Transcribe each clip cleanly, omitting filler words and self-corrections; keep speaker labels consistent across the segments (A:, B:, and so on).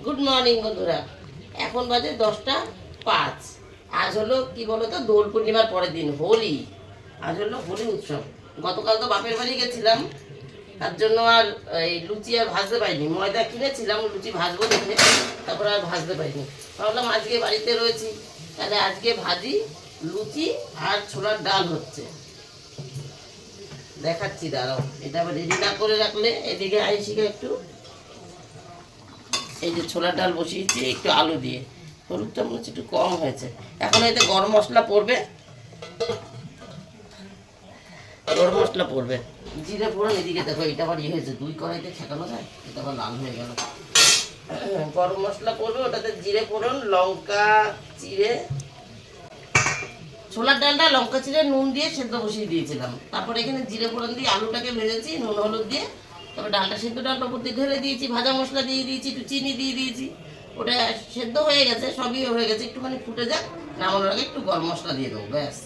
A: Good morning বন্ধুরা। এখন বাজে 10টা 5। আজ হলো কি বলতো, দোল পূর্ণিমার পরের দিন হোলি। আজ হলো হোলি উৎসব। গতকাল তো বাপের বাড়ি গেছিলাম, তার জন্য আর এই লুচি আর ভাজতে পারিনি। ময়দা কিনেছিলাম লুচি ভাজবো দেখে, তারপর আর ভাজতে পারিনি। ভাবলাম আজকে বাড়িতে রয়েছি, তাহলে আজকে ভাজি, লুচি আর ছোলার ডাল হচ্ছে, দেখাচ্ছি। দাঁড়াও, এটা আবার রেডি না করে রাখলে। এদিকে আইসিকে একটু, এই যে ছোলার ডাল বসিয়েছি একটু আলু দিয়ে। হলুদটা মনে হচ্ছে একটু কম হয়েছে। এখন এতে গরম মশলা পড়বে, গরম মশলা পড়বে, জিরে ফোড়ন। এদিকে দেখো, এটা আবার ইয়ে হয়েছে, 2 কড়াইতে ছেঁকানো যায়, এটা আবার লাল হয়ে গেল। গরম মশলা পড়বে, ওটাতে জিরে ফোড়ন, লঙ্কা চিড়ে, ছোলার ডালটা লঙ্কা চিড়ে নুন দিয়ে সেদ্ধ বসিয়ে দিয়েছিলাম। তারপর এখানে জিরে ফোড়ন দিয়ে আলুটাকে ভেজেছি নুন হলুদ দিয়ে। তারপর ডালটা সেদ্ধ, ডালটা উপর দিয়ে ঢেলে দিয়েছি, ভাজা মশলা দিয়ে দিয়েছি, একটু চিনি দিয়ে দিয়েছি। ওটা সেদ্ধ হয়ে গেছে, সবই হয়ে গেছে, একটুখানি ফুটে যাক, নামানোর আগে একটু গরম মশলা দিয়ে দেবো, ব্যাস।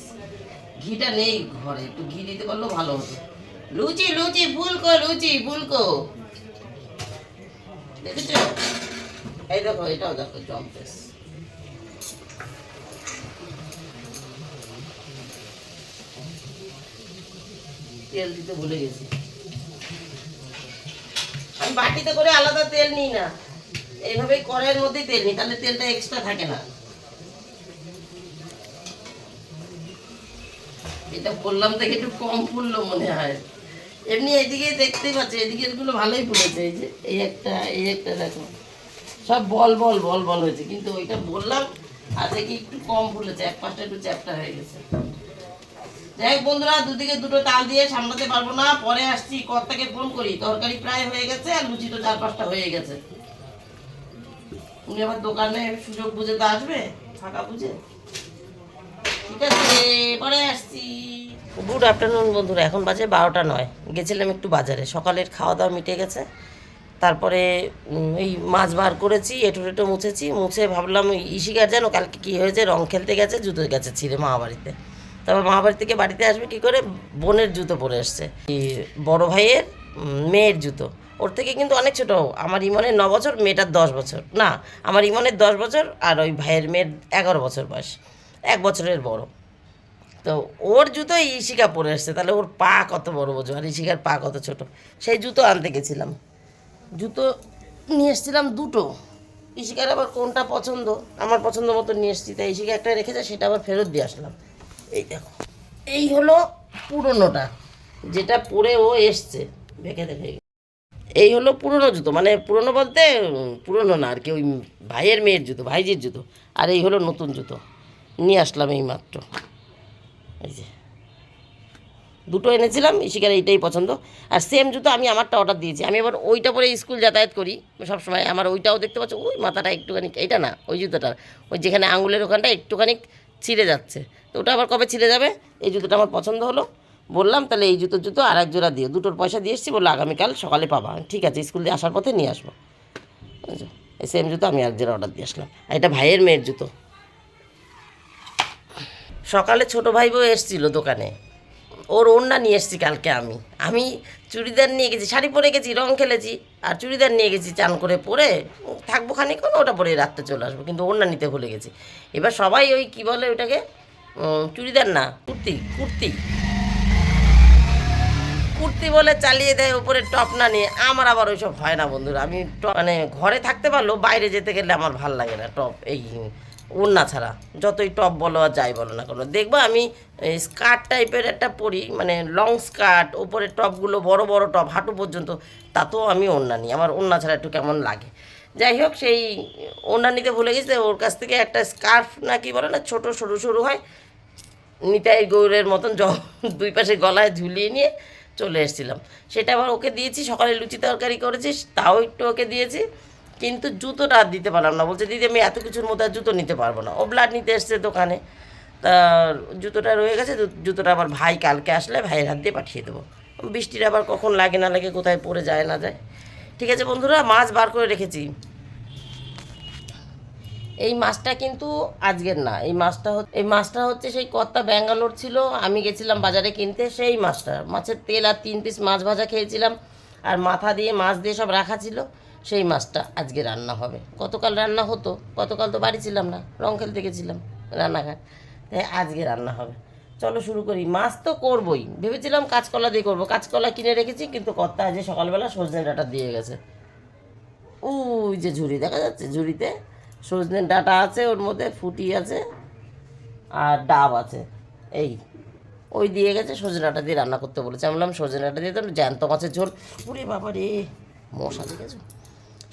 A: ঘিটা নেই ঘরে, একটু ঘি দিতে পারলেও ভালো হতো। লুচি লুচি ফুলকো, লুচি ফুলকো, দেখেছো? এই দেখো, এটাও দেখো জম্পেস। তেল দিতে ভুলে গেছি, আমি বাটিতে করে আলাদা তেল নিই না, এইভাবেই কড়াইয়ের মধ্যেই তেল নিই, তাহলে তেলটা এক্সট্রা থাকে না। এটা বললাম থেকে একটু কম ফুললো মনে হয়। এমনি এদিকে দেখতেই পাচ্ছি, এদিকে গুলো ভালোই ফুলেছে। এই যে এই একটা দেখো, সব বল বল বল বল হয়েছে, কিন্তু ওইটা বললাম আজকে কি একটু কম ফুলেছে, এক পাশটা একটু চ্যাপটা হয়ে গেছে। যাই হোক বন্ধুরা, দুদিকে দুটো তাল দিয়ে সামলাতে পারবো না, পরে আসছি। কর্তাকে ফোন করি, তরকারি প্রায় হয়ে গেছে, আর লুচি তো 4-5টা হয়ে গেছে। উনি আবার দোকানে সুযোগ বুঝে তো আসবে, ফাঁকা বুঝে। ঠিক আছে, পরে আসছি। গুড আফটারনুন বন্ধুরা, এখন বাজে 12টা 9। গেছিলাম একটু বাজারে, সকালের খাওয়া দাওয়া মিটে গেছে। তারপরে এই মাছ বার করেছি, এঁটো টেটো মুছেছি, মুছে ভাবলাম ইশিকার যেন কালকে কী হয়েছে, রং খেলতে গেছে, জুতো গেছে ছিঁড়ে মা বাড়িতে। তারপর মা বাড়ি থেকে বাড়িতে আসবে কী করে, বোনের জুতো পরে এসছে, বড় ভাইয়ের মেয়ের জুতো। ওর থেকে কিন্তু অনেক ছোটো, আমার ইমনের 9 বছর, মেয়েটার 10 বছর। না, আমার ইমনের 10 বছর, আর ওই ভাইয়ের মেয়ের 11 বছর বয়স, 1 বছরের বড়। তো ওর জুতো ইশিকা পরে এসছে, তাহলে ওর পা কত বড় বোঝো, আর ইশিকার পা কত ছোট। সেই জুতো আনতে গেছিলাম, জুতো নিয়ে এসেছিলাম 2টো। ইশিকার আবার কোনটা পছন্দ, আমার পছন্দ মতো নিয়ে এসেছি, তাই ইশিকা একটা রেখেছে, সেটা আবার ফেরত দিয়ে আসলাম। এই দেখো, এই হলো পুরনোটা, যেটা পরে ও এসছে, দেখে দেখে। এই হলো পুরনো জুতো, মানে পুরনো বলতে পুরনো না আর কি, ওই ভাইয়ের মেয়ের জুতো, ভাইজির জুতো। আর এই হলো নতুন জুতো, নিয়ে আসলাম এই মাত্র। এই যে 2টো এনেছিলাম, ইশিকার এইটাই পছন্দ। আর সেম জুতো আমি আমারটা অর্ডার দিয়েছি, আমি এবার ওইটা পরে স্কুল যাতায়াত করি সবসময়। আমার ওইটাও দেখতে পাচ্ছ, ওই মাথাটা একটুখানি, এইটা না, ওই জুতোটার ওই যেখানে আঙুলের ওখানটা একটুখানি ছিঁড়ে যাচ্ছে, তো ওটা আবার কবে ছিঁড়ে যাবে। এই জুতোটা আমার পছন্দ হলো, বললাম তাহলে এই জুতো আর এক জোড়া দিও, 2টোর পয়সা দিয়ে এসেছি, বললো আগামীকাল সকালে পাবা। ঠিক আছে, স্কুল দিয়ে আসার পথে নিয়ে আসবো। বুঝছো, এই সেম জুতো আমি এক জোড়া অর্ডার দিয়ে আসলাম। আর এটা ভাইয়ের মেয়ের জুতো। সকালে ছোটো ভাই বউ এসেছিলো দোকানে, ওর ওড়না নিয়ে এসেছি কালকে। আমি চুড়িদার নিয়ে গেছি, শাড়ি পরে গেছি, রং খেলেছি, আর চুড়িদার নিয়ে গেছি, চান করে পরে থাকবো খানিকক্ষণ, ওটা পরে রাত্রে চলে আসবো, কিন্তু ওড়না নিতে ভুলে গেছি। এবার সবাই ওই কী বলে ওটাকে, চুড়িদার না, কুর্তি কুর্তি কুর্তি বলে চালিয়ে দেয়, উপরে টপ না নিয়ে। আমার আবার ওইসব হয় না বন্ধুরা, আমি মানে ঘরে থাকতে পারলেও বাইরে যেতে গেলে আমার ভাল লাগে না টপ, এই ওড়না ছাড়া, যতই টপ বলো আর যাই বলো না কেন। দেখবো আমি স্কার্ট টাইপের একটা পরি, মানে লং স্কার্ট, ওপরে টপগুলো বড় বড় টপ হাঁটু পর্যন্ত, তাতেও আমি ওড়না নিই, আমার ওড়না ছাড়া একটু কেমন লাগে। যাই হোক, সেই ওড়না নিতে ভুলে গেছি, ওর কাছ থেকে একটা স্কার্ফ না কি বলে না, ছোটো সরু সরু হয়, নিতাই গৌরের মতন 2 পাশে গলায় ঝুলিয়ে নিয়ে চলে এসেছিলাম। সেটা আবার ওকে দিয়েছি, সকালে লুচি তরকারি করেছিস তাও একটু ওকে দিয়েছি, কিন্তু জুতোটা আর দিতে পারলাম না। বলছে দিদি আমি এত কিছুর মধ্যে আর জুতো নিতে পারবো না। ও ব্লাড নিতে এসছে দোকানে, তা জুতোটা রয়ে গেছে, জুতোটা আবার ভাই কালকে আসলে ভাইয়ের হাত দিয়ে পাঠিয়ে দেবো। বৃষ্টির আবার কখন লাগে না লাগে, কোথায় পড়ে যায় না যায়। ঠিক আছে বন্ধুরা, মাছ বার করে রেখেছি। এই মাছটা কিন্তু আজকের না, এই মাছটা হচ্ছে সেই কর্তা ব্যাঙ্গালোর ছিল, আমি গেছিলাম বাজারে কিনতে, সেই মাছটা, মাছের তেল আর 3 পিস মাছ ভাজা খেয়েছিলাম, আর মাথা দিয়ে মাছ দিয়ে সব রাখা ছিল, সেই মাছটা আজকে রান্না হবে। গতকাল রান্না হতো, গতকাল তো বাড়ি ছিলাম না, রং খেলতে গেছিলাম রান্নাঘাট, তাই আজকে রান্না হবে। চলো শুরু করি। মাছ তো করবই, ভেবেছিলাম কাঁচকলা দিয়ে করবো, কাঁচকলা কিনে রেখেছি, কিন্তু কর্তা আজ সকালবেলা সজনে ডাঁটা দিয়ে গেছে। ওই যে ঝুড়ি দেখা যাচ্ছে, ঝুড়িতে সজনে ডাঁটা আছে, ওর মধ্যে ফুটি আছে আর ডাব আছে, এই ওই দিয়ে গেছে। সজনে ডাঁটা দিয়ে রান্না করতে বলেছে, আমি বললাম সজনে ডাঁটা দিয়ে তো জ্যান্ত মাছের ঝোল, ওরে বাবা রে মশা দেখেছো,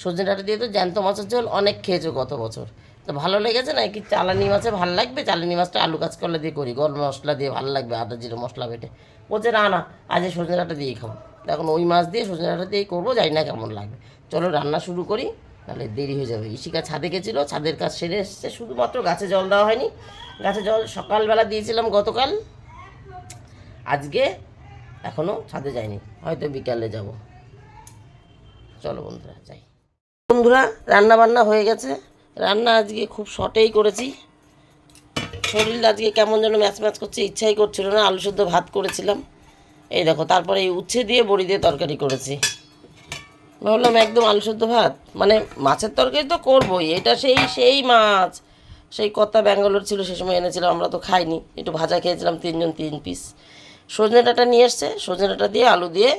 A: সজনে ডাঁটা দিয়ে তো জ্যান্ত মাছের ঝোল অনেক খেয়েছো গত বছর, তো ভালো লেগেছে না কি? চালানি মাছে ভালো লাগবে, চালানি মাছটা আলু কাঁচকলা দিয়ে করি, গরম মশলা দিয়ে ভালো লাগবে, আদা জিরে মশলা বেটে। বলছে না না, আজ সজনে ডাঁটা দিয়েই খাবো। এখন ওই মাছ দিয়ে সজনে ডাঁটা দিয়েই করবো, জানি না কেমন লাগবে। চলো রান্না শুরু করি, তাহলে দেরি হয়ে যাবে। ইশিকা ছাদে গেছিলো, ছাদের কাজ সেরে এসছে, শুধুমাত্র গাছে জল দেওয়া হয়নি। গাছে জল সকালবেলা দিয়েছিলাম গতকাল, আজকে এখনও ছাদে যাইনি, হয়তো বিকালে যাব। চলো বন্ধুরা যাই। বন্ধুরা রান্না বান্না হয়ে গেছে, রান্না আজকে খুব শর্টেই করেছি। শরীর আজকে কেমন যেন ম্যাচ ম্যাচ করছে, ইচ্ছাই করছিল না। আলু সেদ্ধ ভাত করেছিলাম, এই দেখো, তারপরে এই উচ্ছে দিয়ে বড়ি দিয়ে তরকারি করেছি। ভাবলাম একদম আলু সেদ্ধ ভাত, মানে মাছের তরকারি তো করবোই, এটা সেই সেই মাছ, সেই কর্তা ব্যাঙ্গালোর ছিল সে সময় এনেছিলাম, আমরা তো খাইনি, একটু ভাজা খেয়েছিলাম, 3 জন 3 পিস। সজনে ডাঁটা নিয়ে এসছে, সজনে ডাঁটা দিয়ে আলু দিয়ে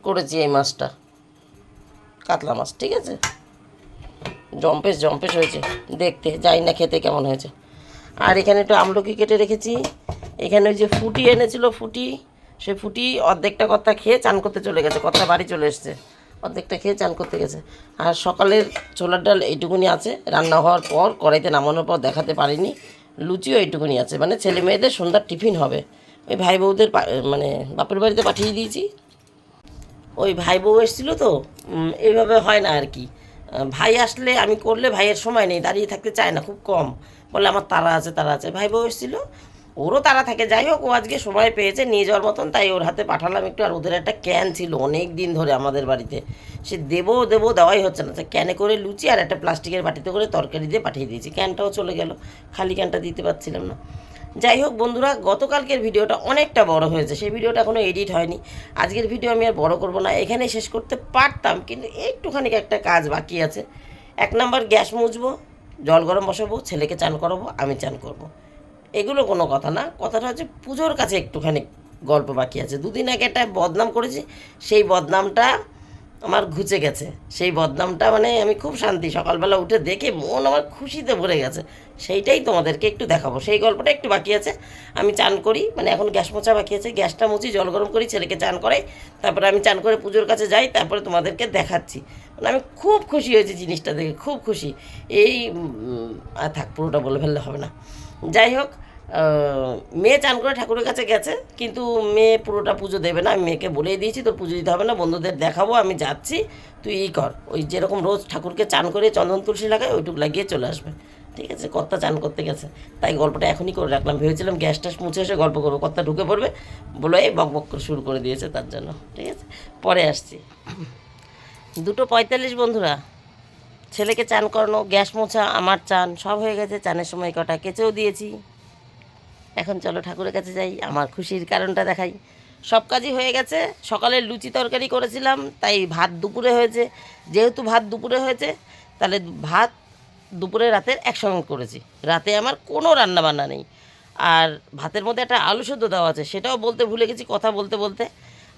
A: করেছি এই মাছটা, কাতলা মাছ, ঠিক আছে। জম্পেশ জম্পেশ হয়েছে দেখতে, যাই না খেতে কেমন হয়েছে। আর এখানে একটু আমলকি কেটে রেখেছি। এখানে ওই যে ফুটি এনেছিল, ফুটি, সে ফুটি অর্ধেকটা কর্তা খেয়ে চান করতে চলে গেছে, কর্তা বাড়ি চলে এসছে, অর্ধেকটা খেয়ে চান করতে গেছে। আর সকালের ছোলার ডাল এইটুকুনি আছে, রান্না হওয়ার পর কড়াইতে নামানোর পর দেখাতে পারিনি। লুচিও এইটুকুনি আছে, মানে ছেলে মেয়েদের সন্ধ্যার টিফিন হবে। ওই ভাই বউদের মানে বাপের বাড়িতে পাঠিয়ে দিয়েছি। ওই ভাই বউ এসেছিলো তো, এইভাবে হয় না আর কি। ভাই আসলে আমি করলে ভাইয়ের সময় নেই, দাঁড়িয়ে থাকতে চায় না, খুব কম বলে আমার তাড়া আছে তাড়া আছে। ভাই বউ এসেছিলো, ওরও তাড়া থাকে, যাই হোক ও আজকে সময় পেয়েছে নিয়ে যাওয়ার মতন, তাই ওর হাতে পাঠালাম একটু। আর ওদের একটা ক্যান ছিল অনেক দিন ধরে আমাদের বাড়িতে, সে দেবো দেবো দেওয়াই হচ্ছে না, ক্যানে করে লুচি আর একটা প্লাস্টিকের বাটিতে করে তরকারি দিয়ে পাঠিয়ে দিয়েছি। ক্যানটাও চলে গেল, খালি ক্যানটা দিতে পারছিলাম না। যাই হোক বন্ধুরা, গতকালকের ভিডিওটা অনেকটা বড় হয়েছে, সেই ভিডিওটা এখনও এডিট হয়নি। আজকের ভিডিও আমি আর বড় করব না, এখানেই শেষ করতে পারতাম, কিন্তু একটুখানি একটা কাজ বাকি আছে। 1 নাম্বার গ্যাস মুছবো, জল গরম বসাবো, ছেলেকে চান করাবো, আমি চান করব। এগুলো কোনো কথা না, কথাটা হচ্ছে পুজোর কাছে একটুখানি গল্প বাকি আছে। 2 দিন আগে একটা বদনাম করেছি, সেই বদনামটা আমার ঘুচে গেছে। সেই বদনামটা মানে আমি খুব শান্তি, সকালবেলা উঠে দেখে মন আমার খুশিতে ভরে গেছে, সেইটাই তোমাদেরকে একটু দেখাবো। সেই গল্পটা একটু বাকি আছে। আমি চান করি, মানে এখন গ্যাস মোছা বাকি আছে, গ্যাসটা মুছি, জল গরম করি, ছেলেকে চান করাই, তারপরে আমি চান করে পুজোর কাছে যাই, তারপরে তোমাদেরকে দেখাচ্ছি। মানে আমি খুব খুশি হয়েছি জিনিসটা দেখে, খুব খুশি। এই থাক, পুরোটা বলে ফেললে হবে না। যাই হোক, মেয়ে চান করে ঠাকুরের কাছে গেছে, কিন্তু মেয়ে পুরোটা পুজো দেবে না। আমি মেয়েকে বলেই দিয়েছি তোর পুজো দিতে হবে না, বন্ধুদের দেখাবো, আমি যাচ্ছি, তুই কর। ওই যেরকম রোজ ঠাকুরকে চান করে চন্দন তুলসী লাগায়, ওইটুকু লাগিয়ে চলে আসবে, ঠিক আছে। কর্তা চান করতে গেছে, তাই গল্পটা এখনই করে রাখলাম। ভেবেছিলাম গ্যাস ট্যাস মুছে এসে গল্প করবো, কর্তা ঢুকে পড়বে বলে এই বক বক করে শুরু করে দিয়েছে, তার জন্য, ঠিক আছে। পরে আসছি। 2:45 বন্ধুরা, ছেলেকে চান করানো, গ্যাস মোছা, আমার চান সব হয়ে গেছে। চানের সময় কটা কেচেও দিয়েছি। এখন চলো ঠাকুরের কাছে যাই, আমার খুশির কারণটা দেখাই। সব কাজই হয়ে গেছে। সকালে লুচি তরকারি করেছিলাম, তাই ভাত দুপুরে হয়েছে। যেহেতু ভাত দুপুরে হয়েছে, তাহলে ভাত দুপুরে রাতের একসঙ্গে করেছি। রাতে আমার কোনো রান্না বান্না নেই। আর ভাতের মধ্যে একটা আলু সেদ্ধ দেওয়া আছে, সেটাও বলতে ভুলে গেছি কথা বলতে বলতে।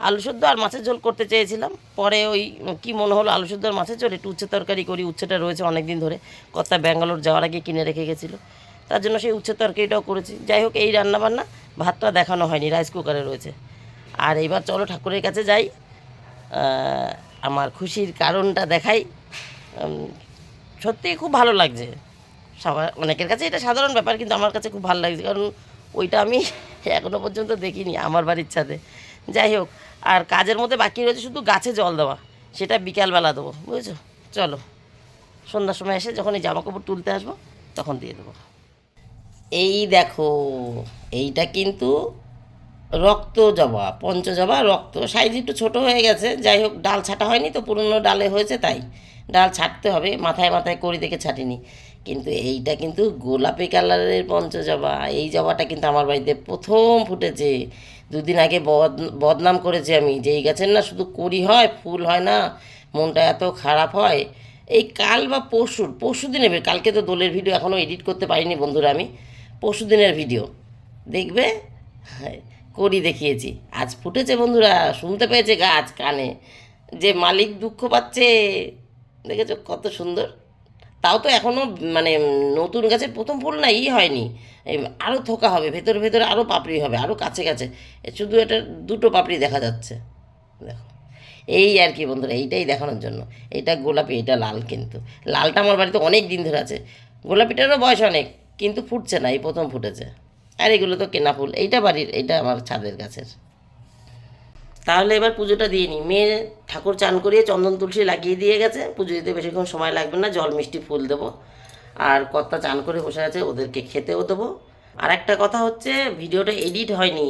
A: আলু সেদ্ধ আর মাছের ঝোল করতে চেয়েছিলাম, পরে ওই কি মনে হলো আলু সেদ্ধ আর মাছের ঝোল, একটু উচ্ছে তরকারি করি। উচ্ছেটা রয়েছে অনেক দিন ধরে, কর্তা ব্যাঙ্গালোর যাওয়ার আগে কিনে রেখে গেছিলো, তার জন্য সেই উচ্ছে তরকারিটাও করেছি। যাই হোক, এই রান্নাবান্না, ভাতটা দেখানো হয়নি, রাইস কুকারে রয়েছে। আর এইবার চলো ঠাকুরের কাছে যাই, আমার খুশির কারণটা দেখাই। সত্যিই খুব ভালো লাগছে। সবার, অনেকের কাছে এটা সাধারণ ব্যাপার, কিন্তু আমার কাছে খুব ভালো লাগছে, কারণ ওইটা আমি এখনও পর্যন্ত দেখিনি আমার বাড়ির ছাদে। যাই হোক, আর কাজের মধ্যে বাকি রয়েছে শুধু গাছে জল দেওয়া, সেটা বিকালবেলা দেবো, বুঝেছো। চলো, সন্ধ্যার সময় এসে যখন এই জামাকাপড় তুলতে আসবো তখন দিয়ে দেবো। এই দেখো, এইটা কিন্তু রক্ত জবা, পঞ্চজবা রক্ত, সাইজ একটু ছোটো হয়ে গেছে। যাই হোক, ডাল ছাটা হয়নি তো, পুরনো ডালে হয়েছে, তাই ডাল ছাঁটতে হবে, মাথায় মাথায় করি দেখে ছাটিনি। কিন্তু এইটা কিন্তু গোলাপি কালারের পঞ্চজবা। এই জবাটা কিন্তু আমার বাড়িতে প্রথম ফুটেছে। 2 দিন আগে বদনাম করেছি আমি যে এই গাছের না শুধু কড়ি হয়, ফুল হয় না, মনটা এত খারাপ হয়। এই কাল বা পরশু দিনের, কালকে তো দোলের ভিডিও এখনও এডিট করতে পারিনি বন্ধুরা, আমি পরশু দিনের ভিডিও দেখবে, হ্যাঁ, করি দেখিয়েছি। আজ ফুটেছে বন্ধুরা, শুনতে পেয়েছে গাছ কানে যে মালিক দুঃখ পাচ্ছে। দেখেছো কত সুন্দর। তাও তো এখনও মানে নতুন গাছে প্রথম ফুল না হয়নি, আরও থোকা হবে, ভেতরে ভেতরে আরও পাপড়ি হবে, আরও কাছে কাছে। শুধু এটা দুটো পাপড়ি দেখা যাচ্ছে, দেখো। এই আর কি বন্ধুরা, এইটাই দেখানোর জন্য। এইটা গোলাপি, এটা লাল, কিন্তু লালটা আমার বাড়িতে অনেক দিন ধরে আছে। গোলাপিটারও বয়স অনেক, কিন্তু ফুটছে না, এই প্রথম ফুটেছে। আর এগুলো তো কেনা ফুল। এইটা বাড়ির, এইটা আমার ছাদের গাছের। তাহলে এবার পুজোটা দিয়ে নিই। মেয়ে ঠাকুর চান করিয়ে চন্দন তুলসী লাগিয়ে দিয়ে গেছে, পুজো দিতে বেশিক্ষণ সময় লাগবে না, জল মিষ্টি ফুল দেবো। আর কর্তা চান করে বসে আছে, ওদেরকে খেতেও দেবো। আর একটা কথা হচ্ছে, ভিডিওটা এডিট হয়নি,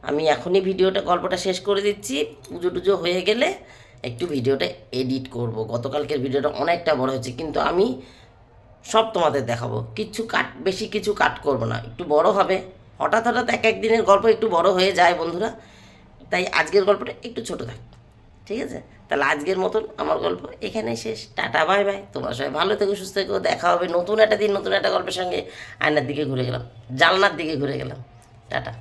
A: আমি এখনই ভিডিওটা গল্পটা শেষ করে দিচ্ছি। পুজো টুজো হয়ে গেলে একটু ভিডিওটা এডিট করব। গতকালকের ভিডিওটা অনেকটা বড় হয়েছে, কিন্তু আমি সব তোমাদের দেখাবো, বেশি কিছু কাট করব না, একটু বড় হবে। হঠাৎ হঠাৎ এক এক দিনের গল্প একটু বড় হয়ে যায় বন্ধুরা, তাই আজকের গল্পটা একটু ছোট থাক, ঠিক আছে? তাহলে আজকের মতন আমার গল্প এখানেই শেষ। Tata, bye bye. তোমরা সবাই ভালো থেকো, সুস্থ থেকো। দেখা হবে নতুন একটা দিন, নতুন একটা গল্পের সঙ্গে। আয়নার দিকে ঘুরে গেলাম, জানলার দিকে ঘুরে গেলাম। টাটা।